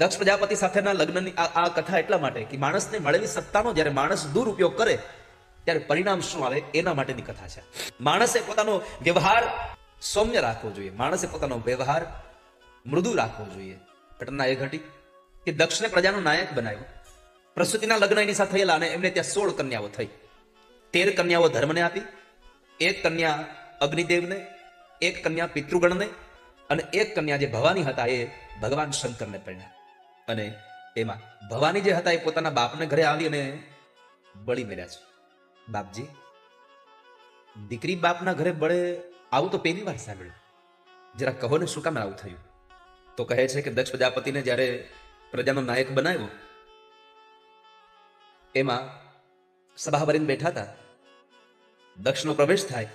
દક્ષ પ્રજાપતિ સાથેના લગ્નની આ કથા એટલા માટે કે માણસને મળેલી સત્તાનો જ્યારે માણસ દુરુપયોગ કરે ત્યારે પરિણામ શું આવે એના માટેની કથા છે. માણસે પોતાનો વ્યવહાર સૌમ્ય રાખવો જોઈએ, માણસે પોતાનો વ્યવહાર મૃદુ રાખવો જોઈએ. ઘટના એ ઘટી કે દક્ષને પ્રજાનો નાયક બનાવ્યો. પ્રસૂતિના લગ્ન એની સાથે થયેલા અને એમને ત્યાં 16 કન્યાઓ થઈ. 13 કન્યાઓ ધર્મને આપી, 1 કન્યા અગ્નિદેવને, 1 કન્યા પિતૃગણને અને 1 કન્યા જે ભવાની હતા એ ભગવાન શંકરને પરણ્યા. અને એમાં ભવાની જે હતા એ પોતાના બાપને ઘરે આવી અને બળી મેળ્યા છે. બાપજી, દીકરી બાપના ઘરે બળે આવું તો પહેલી વાર સાંભળ્યું, જરા કહો ને શું કામ આવું થયું? તો કહે છે કે દક્ષ પ્રજાપતિને જ્યારે પ્રજાનો નાયક બનાવ્યો, એમાં સભા ભરીને બેઠા હતા. દક્ષનો પ્રવેશ થાય,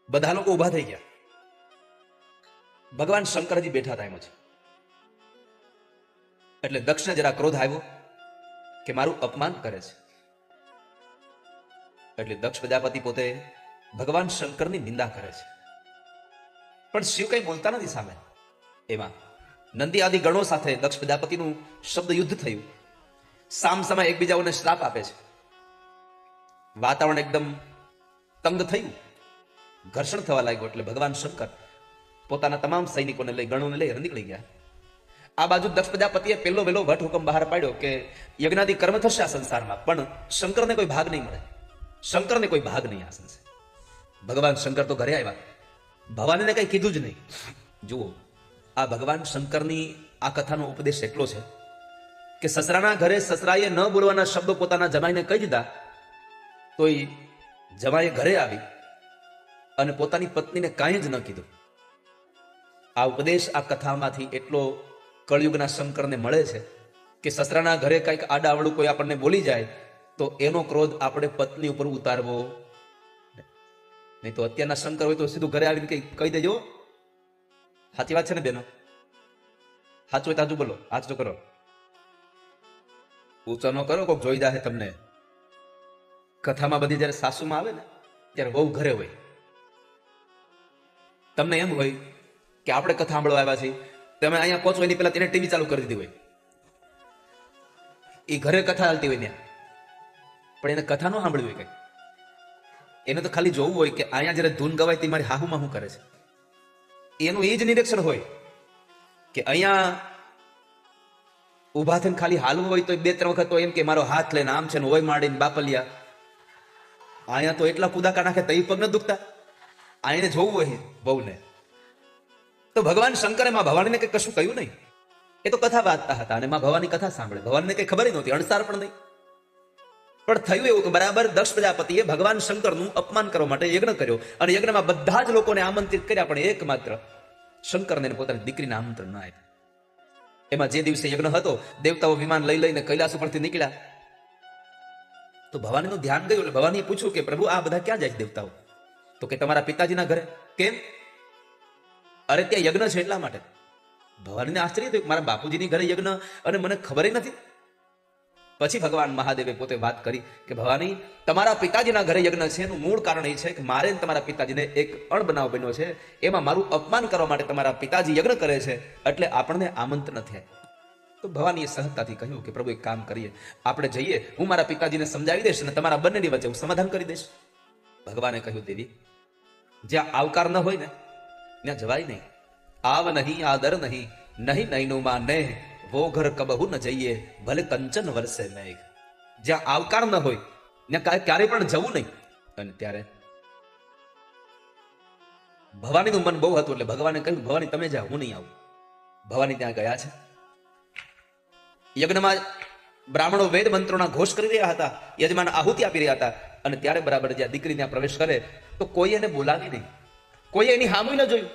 બધા લોકો ઉભા થઈ ગયા. ભગવાન શંકરજી બેઠા હતા એમ જ. એટલે દક્ષને જરા ક્રોધ આવ્યો કે મારું અપમાન કરે છે. એટલે દક્ષ પ્રજાપતિ પોતે ભગવાન શંકરની નિંદા કરે છે, પણ શિવ કઈ બોલતા નથી સામે. એમાં નંદી આદિ ગણો સાથે દક્ષ પ્રજાપતિનું શબ્દ યુદ્ધ થયું. સામ સામે એકબીજાઓને શ્રાપ આપે છે. વાતાવરણ એકદમ તંગ થયું, ઘર્ષણ થવા લાગ્યું. એટલે ભગવાન શંકર પોતાના તમામ સૈનિકોને લઈ, ગણોને લઈ નીકળી ગયા. આ બાજુ દક્ષ પ્રજાપતિએ પેલો વેલો વટ હુકમ બહાર પાડ્યો કે યજ્ઞાદિ કર્મ થશે આ સંસારમાં, પણ શંકરને કોઈ ભાગ નહીં મળે, શંકરને કોઈ ભાગ નહીં આ સંસાર. ભગવાન શંકર તો ઘરે આવ્યા, ભવાનીને કઈ કીધું જ નહીં. જુઓ, આ ભગવાન શંકરની આ કથાનો ઉપદેશ એટલો છે કે સસરાના ઘરે સસરાએ ન બોલવાના શબ્દો પોતાના જમાઈને કહી દીધા, તો એ જમાઈએ ઘરે આવી અને પોતાની પત્નીને કાંઈ જ ન કીધું. આ ઉપદેશ આ કથામાંથી એટલો કળયુગના શંકરને મળે છે કે સસરાના ઘરે કંઈક આડાવડું કોઈ આપણને બોલી જાય તો એનો ક્રોધ આપણે પત્ની ઉપર ઉતારવો નહીં. તો અત્યારના શંકર હોય તો સીધું ઘરે આવીને કહી દેજો. સાચી વાત છે ને બેનો? સાચું હોય તાજુ બોલો, હાથ તો કરો, ઊંચો ન કરો, કોઈક જોઈ જાય તમને. કથામાં બધી જયારે સાસુમાં આવે ને ત્યારે બહુ ઘરે હોય, તમને એમ હોય કે આપણે કથા સાંભળવા આવ્યા છીએ, તમે અહીંયા પહોંચો એની પહેલા તેને ટીવી ચાલુ કરી દીધી હોય. એ ઘરે કથા ચાલતી હોય ત્યાં, પણ એને કથા ન સાંભળવી હોય કઈ. એને તો ખાલી જોવું હોય કે અહીંયા જયારે ધૂન ગવાય તે મારી હાહુમાં શું કરે છે. એનું એ જ નિરીક્ષણ હોય કે અહીંયા ઉભા થઈને ખાલી હાલવું હોય તો 2-3 વખત તો એમ કે મારો હાથ લઈને આમ છે ને હોય માડીને બાપલિયા. અહીંયા તો એટલા કુદાકા નાખે તઈ પગ ન દુખતા. આને જોવું હોય બહુને. તો ભગવાન શંકરે માં ભવાનીને કઈ કશું કહ્યું નહીં, એ તો કથા વાંચતા હતા અને માં ભવાની કથા સાંભળે. ભવાનીને કઈ ખબર નહોતી, અણસાર પણ નહીં. પણ થયું એવું કે બરાબર દક્ષ પ્રજાપતિએ ભગવાન શંકરનું અપમાન કરવા માટે યજ્ઞ કર્યો અને યજ્ઞમાં બધા જ લોકોને આમંત્રિત કર્યા, પણ એકમાત્ર શંકરને પોતાની દીકરીને આમંત્રણ ના આપ્યું. એમાં જે દિવસે યજ્ઞ હતો, દેવતાઓ વિમાન લઈ લઈને કૈલાસ ઉપરથી નીકળ્યા. તો ભવાનીનું ધ્યાન ગયું. એટલે ભવાનીએ પૂછ્યું કે પ્રભુ આ બધા ક્યાં જાય દેવતાઓ? તો કે તમારા પિતાજીના ઘરે. કેમ? અરે ત્યાં યજ્ઞ છે એટલા માટે. ભવાનીને આશ્ચર્ય થયું, મારા બાપુજીની ઘરે યજ્ઞ અને મને ખબર નથી. પછી ભગવાન મહાદેવે પોતે વાત કરી કે ભવાની, તમારા પિતાજીના ઘરે યજ્ઞ છે એનું મૂળ કારણ એ છે કે મારે તમારા પિતાજીને એક અણબનાવ બન્યો છે, એમાં મારું અપમાન કરવા માટે તમારા પિતાજી યજ્ઞ કરે છે, એટલે આપણને આમંત્રણ નથી. તો ભવાનીએ સહજતાથી કહ્યું કે પ્રભુ એક કામ કરીએ, આપણે જઈએ, હું મારા પિતાજીને સમજાવી દઈશ અને તમારા બંનેની વચ્ચે હું સમાધાન કરી દઈશ. ભગવાને કહ્યું, દેવી, જ્યાં આવકાર ન હોય ને ત્યાં જવાય નહીં. આવ નહીં, આદર નહીં, નહીં નૈનુમાં ને વો ઘર કબહુ ન જઈએ, ભલે કંચન વરસે મેઘ. જ્યાં આવકાર ન હોય ત્યાં ક્યારેય પણ જવું નહીં. અને ત્યારે ભવાનીનું મન બહુ હતું, એટલે ભગવાને કહ્યું, ભવાની તમે જાઓ, હું નહીં આવું. ભવાની ત્યાં ગયા છે. યજ્ઞમાં બ્રાહ્મણો વેદ મંત્રોના ઘોષ કરી રહ્યા હતા, યજમાન આહુતિ આપી રહ્યા હતા. અને ત્યારે બરાબર જ્યાં દીકરી ત્યાં પ્રવેશ કરે તો કોઈ એને બોલાવી નહીં, કોઈ એની હામું ન જોયું.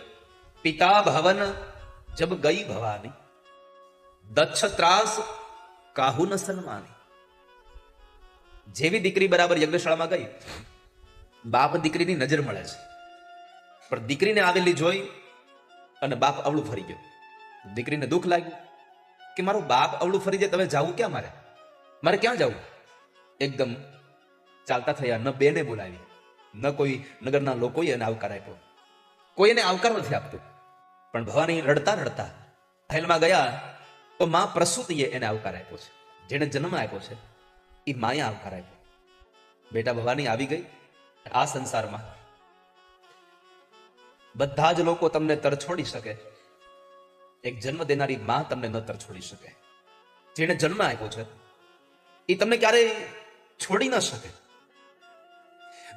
પિતા ભવન જબ ગઈ ભવાની, દક્ષ ત્રાસ કાહુ ન સન્માની. જેવી દીકરી બરાબર યજ્ઞશાળામાં ગઈ, બાપ દીકરીની નજર મળે છે, પણ દીકરીને આવેલી જોઈ અને બાપ અવળું ફરી ગયો. દીકરીને દુઃખ લાગ્યું કે મારો બાપ અવળું ફરી જાય, તમે જાવું ક્યાં? મારે ક્યાં જવું? એકદમ ચાલતા થયા. ન બેને બોલાવી, ન કોઈ નગરના લોકોએ એને આવકાર આપ્યો. કોઈ એને આવકાર નથી આપતું. પણ ભવાની રડતા રડતા મહેલમાં ગયા તો માં પ્રસૂતિએ એને આવકાર આપ્યો છે. જેને જન્મ આપ્યો છે એ માએ આવકાર આપ્યો. બેટા ભવાની આવી ગઈ. આ સંસારમાં બધા જ લોકો તમને તરછોડી શકે, એક જન્મ દેનારી માં તમને ન તરછોડી શકે. જેને જન્મ આપ્યો છે એ તમને ક્યારેય છોડી ન શકે.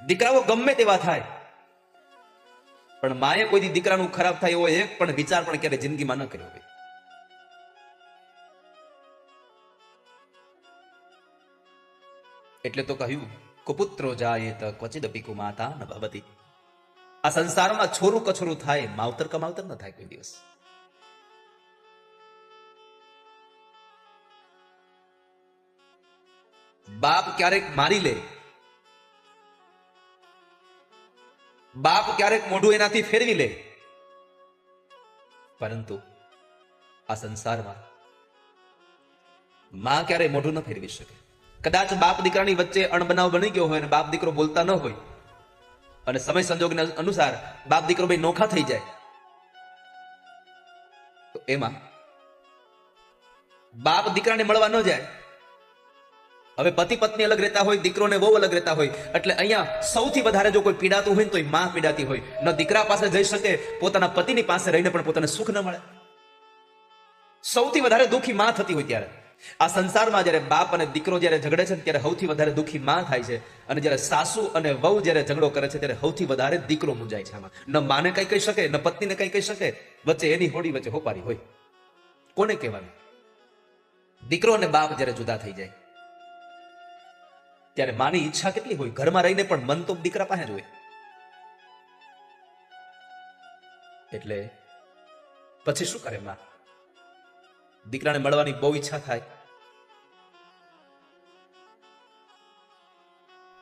દીકરાઓ ગમે તેવા થાય, પણ માએ કોઈ દીકરાનું ખરાબ થાય એવો એક પણ વિચાર પણ ક્યારે જિંદગીમાં ન કર્યો હોય. એટલે તો કહ્યું કુપુત્રો જાયેત ક્વચિદપી કુમાતા ન ભવતિ. આ સંસારમાં છોરું કછોરું થાય, માવતર કમાવતર ન થાય કોઈ દિવસ. બાપ ક્યારેક મારી લે, બાપ ક્યારેક મોઢું એનાથી ફેરવી લે, પરંતુ આ સંસારમાં માં ક્યારેય મોઢું ન ફેરવી શકે. કદાચ બાપ દીકરાની વચ્ચે અણબનાવ બની ગયો હોય અને બાપ દીકરો બોલતા ન હોય અને સમય સંજોગને અનુસાર બાપ દીકરો બે નોખા થઈ જાય, તો એમાં બાપ દીકરાને મળવા ન જાય. હવે પતિ પત્ની અલગ રહેતા હોય, દીકરો ને વહુ અલગ રહેતા હોય, એટલે અહીંયા સૌથી વધારે જો કોઈ પીડાતું હોય તો એ માં પીડાતી હોય. ન દીકરા પાસે જઈ શકે, પોતાના પતિની પાસે રહીને પણ પોતાને સુખ ન મળે. સૌથી વધારે દુઃખી માં થતી હોય ત્યારે. આ સંસારમાં જ્યારે બાપ અને દીકરો જ્યારે ઝઘડે છે ત્યારે સૌથી વધારે દુઃખી માં થાય છે, અને જ્યારે સાસુ અને વહુ જ્યારે ઝઘડો કરે છે ત્યારે સૌથી વધારે દીકરો મૂંઝાય છે. આમાં ન માને કઈ કહી શકે, ન પત્નીને કઈ કહી શકે, વચ્ચે એની હોડી વચ્ચે હોપારી હોય. કોને કહેવાનું? દીકરો અને બાપ જ્યારે જુદા થઈ જાય ત્યારે માની ઈચ્છા કેટલી હોય, ઘરમાં રહીને પણ મન તો દીકરા પાસે જ હોય. એટલે પછી શું કરે માં? દીકરાને મળવાની બહુ ઈચ્છા થાય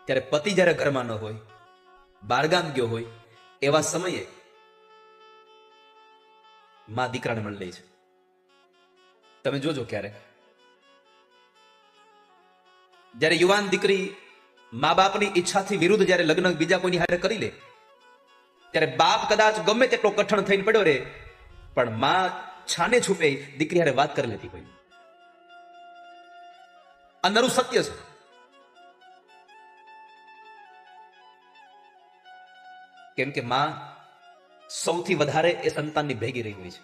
ત્યારે પતિ જ્યારે ઘરમાં ન હોય, બહારગામ ગયો હોય, એવા સમયે માં દીકરાને મળી લે છે. તમે જોજો ક્યારે જ્યારે યુવાન દીકરી મા બાપની ઈચ્છાથી વિરુદ્ધ જ્યારે લગ્ન બીજા કોઈની હારે કરી લે ત્યારે બાપ કદાચ ગમે તેટલો કઠણ થઈને પડ્યો રે, પણ માં છાને છુપે દીકરી હારે વાત કરી લેતી હોય. આ નરું સત્ય છે. કેમ કે માં સૌથી વધારે એ સંતાનની ભેગી રહી હોય છે.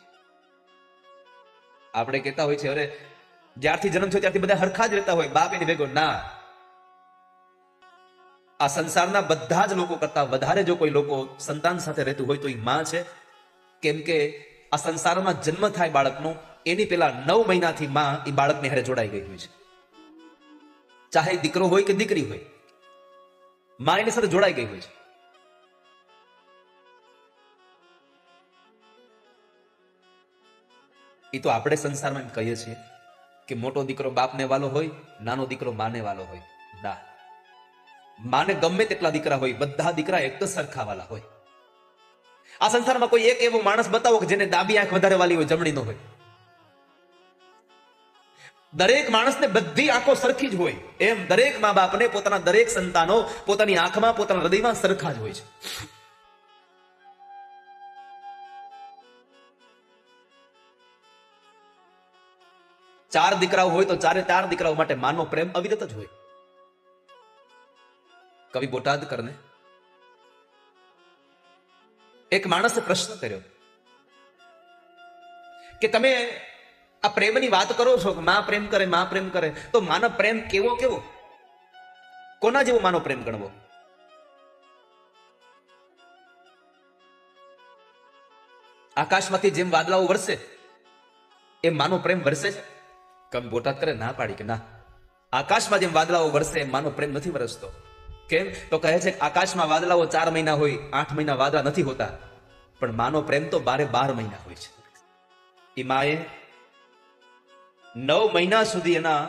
આપણે કહેતા હોય છે અરે જ્યારથી જન્મ થયો ત્યારથી બધા હરખા જ રહેતા હોય, બાપ એની ભેગો ના. આ સંસારના બધા જ લોકો કરતા વધારે જો કોઈ લોકો સંતાન સાથે રહેતું હોય તો એ માં છે. કેમ કે આ સંસારમાં જન્મ થાય બાળકનો એની પેલા 9 મહિનાથી માં એ બાળકની હારે જોડાઈ ગઈ હોય છે. ચાહે દીકરો હોય કે દીકરી હોય, માં એની સાથે જોડાઈ ગઈ હોય છે. એ તો આપણે સંસારમાં એમ કહીએ છીએ કે મોટો દીકરો બાપને વાલો હોય, નાનો દીકરો માને વાલો હોય. ના, માને ગમે તેટલા દીકરા હોય, બધા દીકરા એક જ સરખા વાલા હોય. આ સંસારમાં કોઈ એક એવો માણસ બતાવો કે જેને ડાબી આંખ વધારે વાલી હોય, જમણી ન હોય. દરેક માણસને બધી આંખો સરખી જ હોય. એમ દરેક મા બાપને પોતાના દરેક સંતાનો પોતાની આંખમાં, પોતાના હૃદયમાં સરખા જ હોય છે. ચાર દીકરાઓ હોય તો ચારે ચાર દીકરાઓ માટે માનો પ્રેમ અવિરત જ હોય. કવિ બોટાદકરને એક માણસે પ્રશ્ન કર્યો કે તમે આ પ્રેમની વાત કરો છો કે માં પ્રેમ કરે, માં પ્રેમ કરે, તો માનો પ્રેમ કેવો કેવો, કોના જેવો માનો પ્રેમ ગણવો? આકાશમાંથી જેમ વાદળાઓ વરસે એમ માનો પ્રેમ વરસે છે? કવિ બોટાદકરે ના પાડી કે ના, આકાશમાં જેમ વાદળાઓ વરસે એમ માનો પ્રેમ નથી વરસતો. કેમ? તો કહે છે કે આકાશમાં વાદળાઓ 4 મહિના હોય, 8 મહિના વાદળા નથી હોતા, પણ માનો પ્રેમ તો 12 મહિના હોય છે. એ માએ 9 મહિના સુધી એના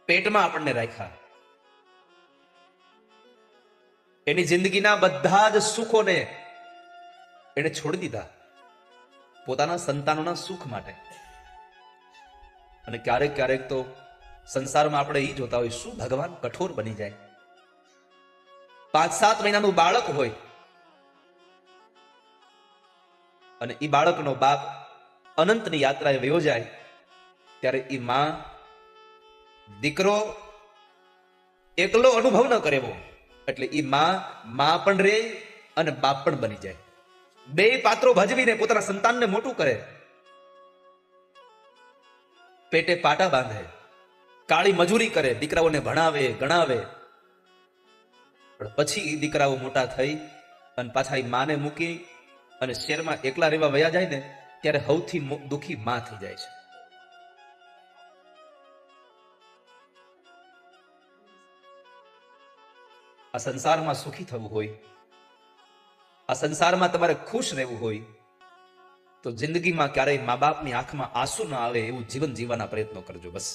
પેટમાં આપણને રાખ્યા. એની જિંદગીના બધા જ સુખોને એને છોડી દીધા પોતાના સંતાનોના સુખ માટે. અને ક્યારેક ક્યારેક તો સંસારમાં આપણે એ જોતા હોય, શું ભગવાન કઠોર બની જાય. 5-7 મહિનાનું બાળક હોય અને એ બાળકનો બાપ અનંતની યાત્રાએ વયો જાય ત્યારે એ માં દીકરો એકલો અનુભવ ન કરે એવો, એટલે એ માં પણ રે અને બાપ પણ બની જાય. બે પાત્રો ભજવીને પોતાના સંતાનને મોટું કરે, પેટે પાટા બાંધે, કાળી મજૂરી કરે, દીકરાઓને ભણાવે ગણાવે. પણ પછી દીકરાઓ મોટા થઈ અને પાછા એ માને મૂકી અને શહેરમાં એકલા રહેવા વયા જાય ને ત્યારે સૌથી દુઃખી માં થઈ જાય છે. આ સંસારમાં સુખી થવું હોય, આ સંસારમાં તમારે ખુશ રહેવું હોય તો જિંદગીમાં ક્યારેય મા બાપની આંખમાં આંસુ ના આવે એવું જીવન જીવવાના પ્રયત્નો કરજો બસ.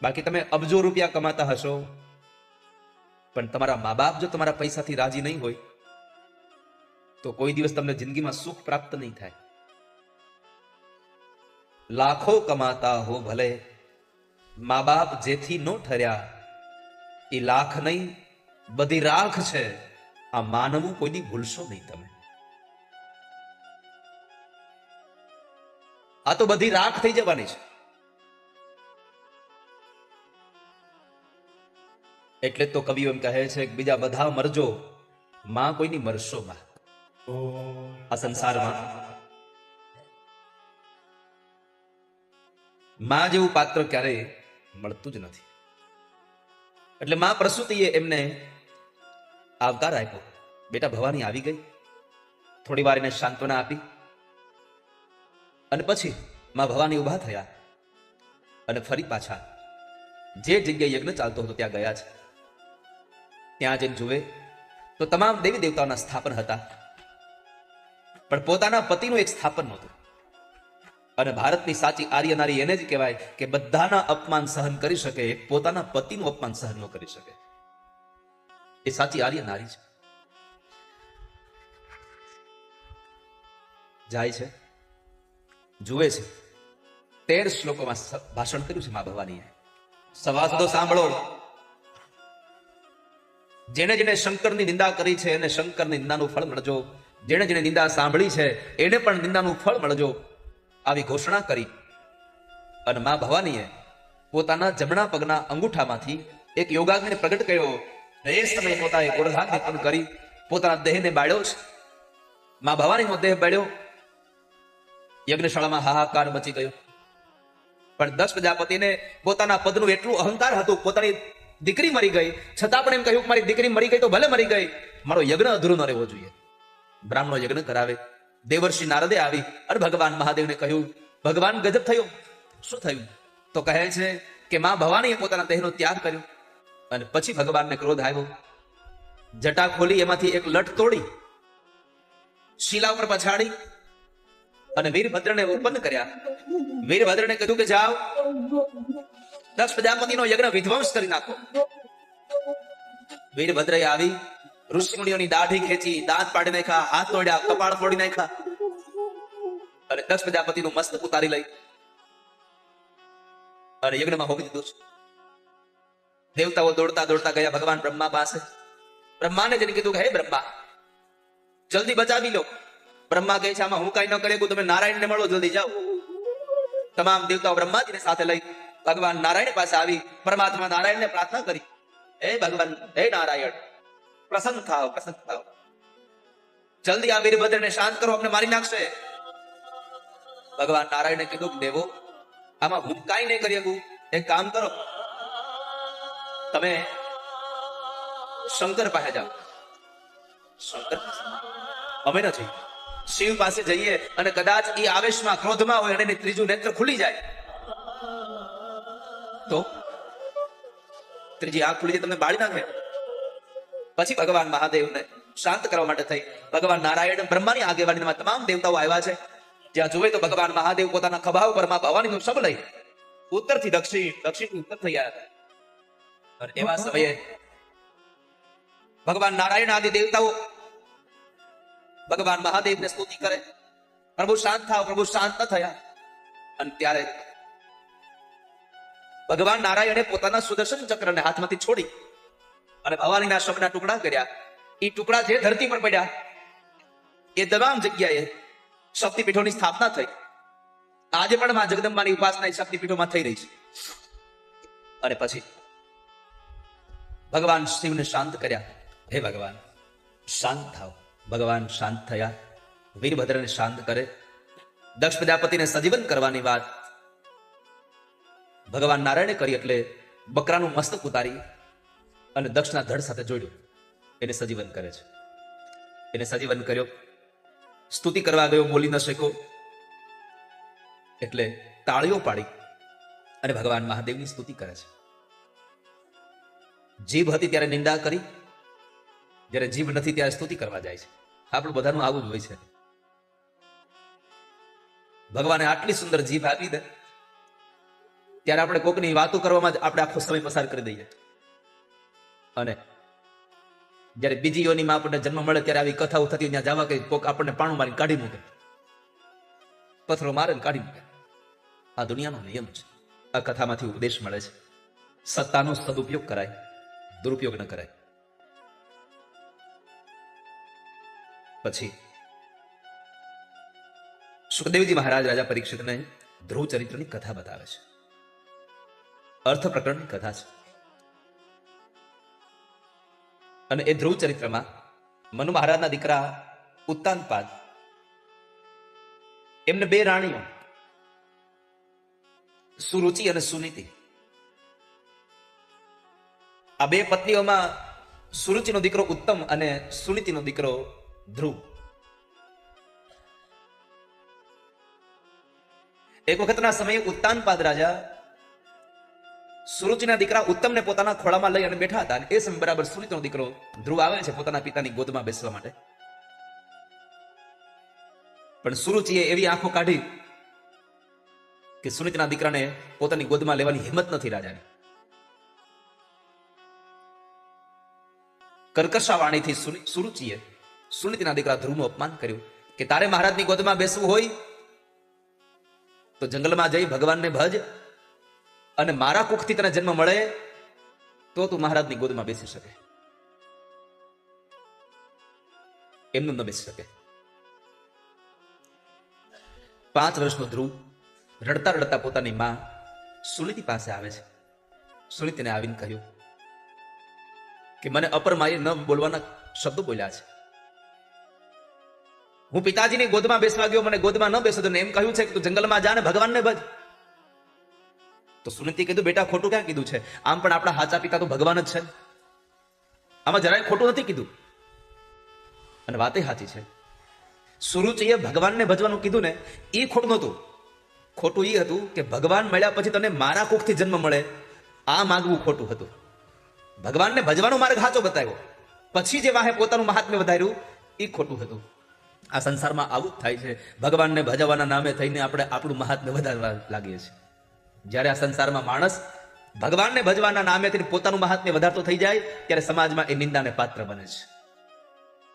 બાકી તમે અબજો રૂપિયા કમાતા હશો પણ તમારા મા બાપ જો તમારા પૈસાથી રાજી નહીં હોય તો કોઈ દિવસ તમને જિંદગીમાં સુખ પ્રાપ્ત નહીં થાય. લાખો કમાતા હો ભલે, મા બાપ જેથી નો ઠર્યા એ લાખ નહીં બધી રાખ છે, આ માનવું કોઈની ભૂલશો નહીં તમે. આ તો બધી રાખ થઈ જવાની છે. એટલે તો કવિઓ એમ કહે છે કે બીજા બધા મરજો, માં કોઈની મરશો માં. આ સંસારમાં માં જેવું પાત્ર ક્યારેય મળતું જ નથી. એટલે માં પ્રસૂતિએ એમને આવકાર આપ્યો. બેટા ભવાની આવી ગઈ, થોડી વાર એને સાંત્વના આપી અને પછી માં ભવાની ઉભા થયા અને ફરી પાછા જે જગ્યાએ યજ્ઞ ચાલતો હતો ત્યાં ગયા છે. ત્યાં જઈને જુએ તો તમામ દેવી દેવતાઓના સ્થાપન હતા પણ પોતાના પતિનું એક સ્થાપન નહોતું. અને ભારતની સાચી આર્ય નારી એને જ કહેવાય કે બધાના અપમાન સહન કરી શકે, પોતાના પતિનું અપમાન સહન ન કરી શકે. એ સાચી આર્ય નારી છે. જાય છે, જુએ છે. 13 શ્લોકોમાં ભાષણ કર્યું છે મા ભવાનીએ. સવાસદો સાંભળો. જેને જેને શંકરની નિંદા કરી છે એને શંકરની નિંદાનું ફળ મળજો, જેને જેને નિંદા સાંભળી છે એને પણ નિંદાનું ફળ મળજો, આવી ઘોષણા કરી. અને મા ભવાનીએ પોતાના જમણા પગના અંગૂઠામાંથી એક યોગાગ્નિને પ્રગટ કર્યો. એ સમયે પોતાએ ગોરધાન નિપન કરી પોતાના દેહને બાળ્યો છે. મા ભવાનીનો દેહ બાળ્યો. યજ્ઞશાળામાં હાહાકાર મચી ગયો. પણ દક્ષ પ્રજાપતિને પોતાના પદનું એટલું અહંકાર હતું, પોતાની દીકરી મરી ગઈ છતાં પણ એમ કહ્યું કે મારી દીકરી મરી ગઈ તો ભલે મરી ગઈ, મારો યજ્ઞ અધૂરો ન રહેવો જોઈએ. બ્રાહ્મણો યજ્ઞ કરાવે. દેવર્ષિ નારદે આવી અને ભગવાન મહાદેવને કહ્યું, ભગવાન ગજબ થયો. શું થયું? તો કહે છે કે મા ભવાનીએ પોતાના દેહનો ત્યાગ કર્યો અને પછી ભગવાનને ક્રોધ આવ્યો. જટા ખોલી એમાંથી એક લઠ તોડી શીલા ઉપર પછાડી અને વીરભદ્રને ઉત્પન્ન કર્યા. વીરભદ્રને કીધું કે જાઓ દક્ષ પ્રજાપતિનો યજ્ઞ વિધ્વંસ કરી નાખો. વીરભદ્રએ આવી ઋષિમુનિઓની દાઢી ખેંચી, દાંત પાડી નાખ્યા, હાથ તોડ્યા, કપાળ ફોડી નાખ્યા અને દક્ષ પ્રજાપતિનું મસ્તક ઉતારી લઈ અને યજ્ઞમાં હોમી દીધું છે. દેવતાઓ દોડતા દોડતા ગયા ભગવાન બ્રહ્મા પાસે. બ્રહ્માને જેને કીધું કે હે બ્રહ્મા જલ્દી બચાવી લો. બ્રહ્મા કહે છે આમાં હું કઈ ન કરે, તમે નારાયણને મળો, જલ્દી જાઓ. તમામ દેવતાઓ બ્રહ્માજીને સાથે લઈ ભગવાન નારાયણ પાસે આવી પરમાત્મા નારાયણને પ્રાર્થના કરી, હે ભગવાન, હે નારાયણ, પ્રસન્ન થાઓ, પ્રસન્ન થાઓ, જલ્દી આ વીરભદ્રને શાંત કરો, અમને મારી નાખશે. ભગવાન નારાયણે કીધું દેવો આમાં હું કાંઈ નહીં કરી શકું. એક કામ કરો, તમે શંકર પાસે જાઓ. શંકર અમે નથી, શિવ પાસે જઈએ અને કદાચ એ આવેશમાં ક્રોધમાં હોય અને ત્રીજું નેત્ર ખુલી જાય તો ત્રીજી આંખ ખુલી જાય, તમને બાળી નાખે. પછી ભગવાન મહાદેવને શાંત કરવા માટે થઈ ભગવાન નારાયણ બ્રહ્માની આગેવાનીમાં તમામ દેવતાઓ આવ્યા છે. જ્યાં જોવે તો ભગવાન મહાદેવ પોતાના ખભા ઉપર મા ભવાનીનું શબ લઈ ઉત્તરથી દક્ષિણ, દક્ષિણથી ઉત્તર થઈ આવ્યા હતા. અને એવા સમયે ભગવાન નારાયણ આદિ દેવતાઓ ભગવાન મહાદેવને સ્તુતિ કરે, પ્રભુ શાંત થાવ, પ્રભુ શાંત ન થયા. અને ત્યારે ભગવાન નારાયણે પોતાના સુદર્શન ચક્રને હાથમાંથી છોડી અને ભવાનીના શબના ટુકડા કર્યા. એ ટુકડા જે ધરતી પર પડ્યા એ તમામ જગ્યાએ શક્તિપીઠોની સ્થાપના થઈ. આજે પણ માં જગદંબાની ઉપાસના એ શક્તિપીઠોમાં થઈ રહી છે. અને પછી ભગવાન શિવને શાંત કર્યા. હે ભગવાન, શાંત થાવ. ભગવાન શાંત થયા. વીરભદ્રને શાંત કરે. દક્ષ પ્રજાપતિને સજીવન કરવાની વાત ભગવાન નારાયણે કરી, એટલે બકરાનું મસ્તક ઉતારી અને દક્ષના ધડ સાથે જોડ્યું. એને સજીવન કરે છે. એને સજીવન કર્યો. સ્તુતિ કરવા ગયો, બોલી ન શક્યો, એટલે તાળીઓ પાડી અને ભગવાન મહાદેવની સ્તુતિ કરે છે. જીભ હતી ત્યારે નિંદા કરી, જ્યારે જીભ નથી ત્યારે સ્તુતિ કરવા જાય છે. આપણું બધાનું આવું જ હોય છે. ભગવાને આટલી સુંદર જીભ આપી દે ત્યારે આપણે કોકની વાતો કરવામાં જ આપણે આખો સમય પસાર કરી દઈએ. અને જ્યારે બીજી યોનીમાં આપણને જન્મ મળે ત્યારે આવી કથાઓ થતી ત્યાં જવા કે કોક આપણને પાણું મારી કાઢી મૂકે, પથ્થરો મારે ને કાઢી મૂકે. આ દુનિયાનો નિયમ છે. આ કથામાંથી ઉપદેશ મળે છે. સત્તાનો સદુપયોગ કરાય, દુરુપયોગ ન કરાય. પછી સુખદેવજી મહારાજ રાજા પરીક્ષિતને ધ્રુવ ચરિત્રની કથા બતાવે છે. અર્થ પ્રકરણની કથા છે. અને એ ધ્રુવ ચરિત્રમાં મનુ મહારાજના દીકરા ઉત્તાનપાદ, એમને બે રાણીઓ સુરુચિ અને સુનીતિ. આ બે પત્નીઓમાં સુરુચિનો દીકરો ઉત્તમ અને સુનીતિનો દીકરો ધ્રુવ. એક વખતના સમયે ઉત્તાનપાદ રાજા સુરુચિના દીકરા ઉત્તમને પોતાના ખોળામાં લઈ અને બેઠા હતા. અને એ સમય બરાબર સુનીતિનો દીકરો ધ્રુવ આવે છે પોતાના પિતાની ગોદમાં બેસવા માટે. પણ સુરુચિએ એવી આંખો કાઢી કે સુનીતિના દીકરાને પોતાની ગોદમાં લેવાની હિંમત નથી રાજાની. કર્કશા વાણીથી સુરુચિએ સુનીતિના દીકરા ધ્રુવનું અપમાન કર્યું કે તારે મહારાજની ગોદમાં બેસવું હોય તો જંગલમાં જઈ ભગવાનને ભજ, અને મારા કુખથી તને જન્મ મળે તો તું મહારાજની ગોદમાં બેસી શકે. એમનું ન બેસી શકે. 5 વર્ષનો ધ્રુવ રડતા રડતા પોતાની માં સુનીતિ પાસે આવે છે. સુનીતિને આવીને કહ્યું કે મને અપરમાએ ન બોલવાના શબ્દો બોલ્યા છે. હું પિતાજીની ગોદમાં બેસવા ગયો, મને ગોદમાં ન બેસો તો એમ કહ્યું છે કે તું જંગલમાં જા ને ભગવાનને ભજ. તો સુનીતિ કીધું બેટા ખોટું ક્યાં કીધું છે? આમ પણ આપણા હાચા પિતા તો ભગવાન જ છે. આમાં જરાય ખોટું નથી કીધું. અને વાતે સાચી છે. સુરુચિએ ભગવાનને ભજવાનું કીધું ને એ ખોટું નહોતું. ખોટું એ હતું કે ભગવાન મળ્યા પછી તને મારા કુખથી જન્મ મળે આ માંગવું ખોટું હતું. ભગવાનને ભજવાનો માર્ગ સાચો બતાવ્યો, પછી જે વાહે પોતાનું મહાત્મ્ય વધાર્યું એ ખોટું હતું. આ સંસારમાં આવું જ થાય છે. ભગવાનને ભજવવાના નામે થઈને આપણે આપણું મહાત્મ્ય વધારવા લાગીએ છીએ. જ્યારે આ સંસારમાં માણસ ભગવાનને ભજવાના નામેથી પોતાનું મહાત્મ્ય વધારતો થઈ જાય ત્યારે સમાજમાં એ નિંદાને પાત્ર બને છે.